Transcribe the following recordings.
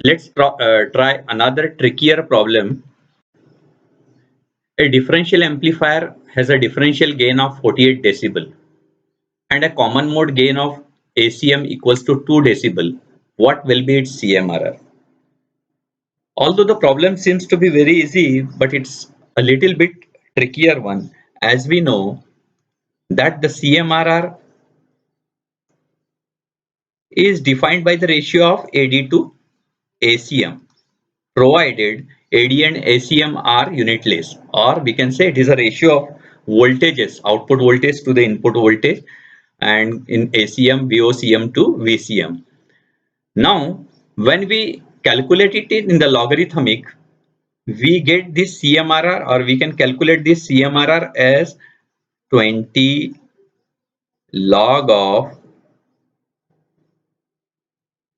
Let's try another trickier problem. A differential amplifier has a differential gain of 48 decibel and a common mode gain of ACM equals to 2 decibel. What will be its CMRR? Although the problem seems to be very easy, but it's a little bit trickier one, as we know that the CMRR is defined by the ratio of AD to ACM, provided AD and ACM are unitless, or we can say it is a ratio of voltages, output voltage to the input voltage, and in ACM, VOCM to VCM. Now, when we calculate it in the logarithmic, we get this CMRR, or we can calculate this CMRR as 20 log of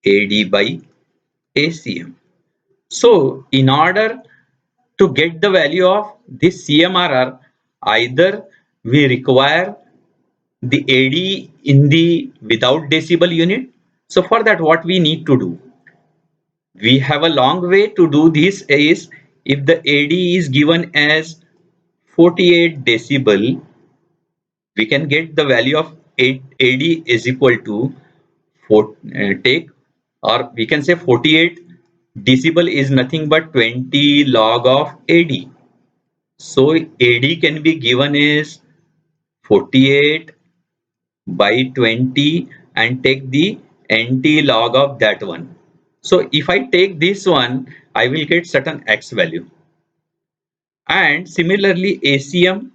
AD by ACM. So in order to get the value of this CMRR, either we require the AD in the without decibel unit. So for that, what we need to do? We have a long way to do this is, if the AD is given as 48 decibel, we can get the value of AD is equal to take, or we can say 48 decibel is nothing but 20 log of AD. So AD can be given as 48 by 20 and take the NT log of that one. So if I take this one, I will get certain X value. And similarly, ACM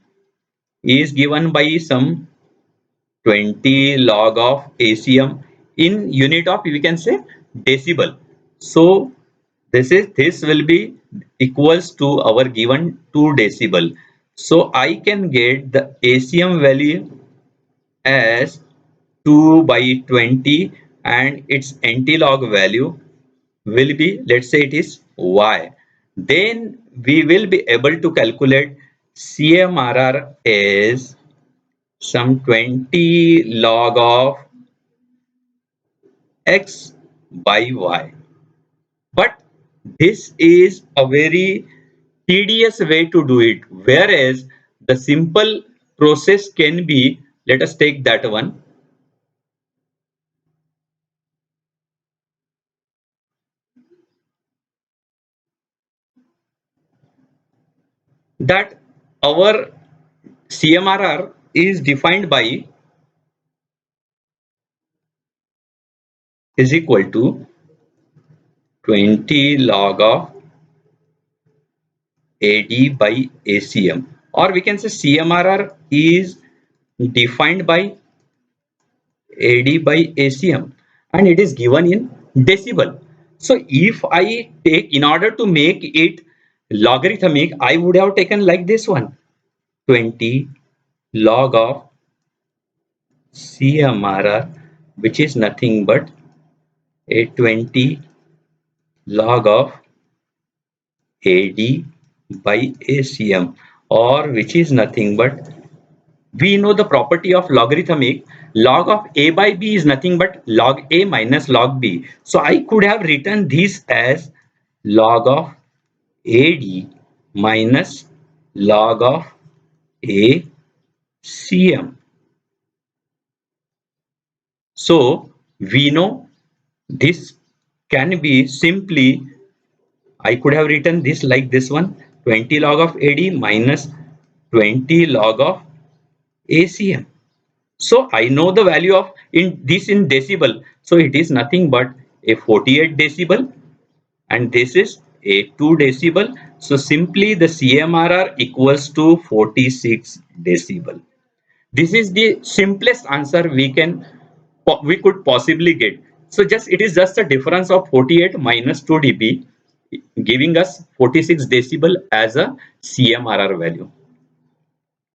is given by some 20 log of ACM in unit of, we can say, decibel. So this will be equals to our given 2 decibel. So I can get the ACM value as 2 by 20 and its anti-log value will be, let's say it is Y. Then we will be able to calculate CMRR as some 20 log of X by Y. But this is a very tedious way to do it, whereas the simple process can be, let us take that one, that our CMRR is defined by is equal to 20 log of AD by ACM, or we can say CMRR is defined by AD by ACM and it is given in decibel. So if I take, in order to make it logarithmic, I would have taken like this one, 20 log of CMRR, which is nothing but a 20 log of AD by ACM, or which is nothing but, we know the property of logarithmic, log of A by B is nothing but log A minus log B. So I could have written this as log of AD minus log of ACM. So we know this can be simply, I could have written this like this one, 20 log of AD minus 20 log of ACM. So I know the value of in decibel. So it is nothing but a 48 decibel and this is a 2 decibel. So simply the CMRR equals to 46 decibel. This is the simplest answer we could possibly get. So just it is just a difference of 48 minus 2 dB, giving us 46 decibel as a CMRR value.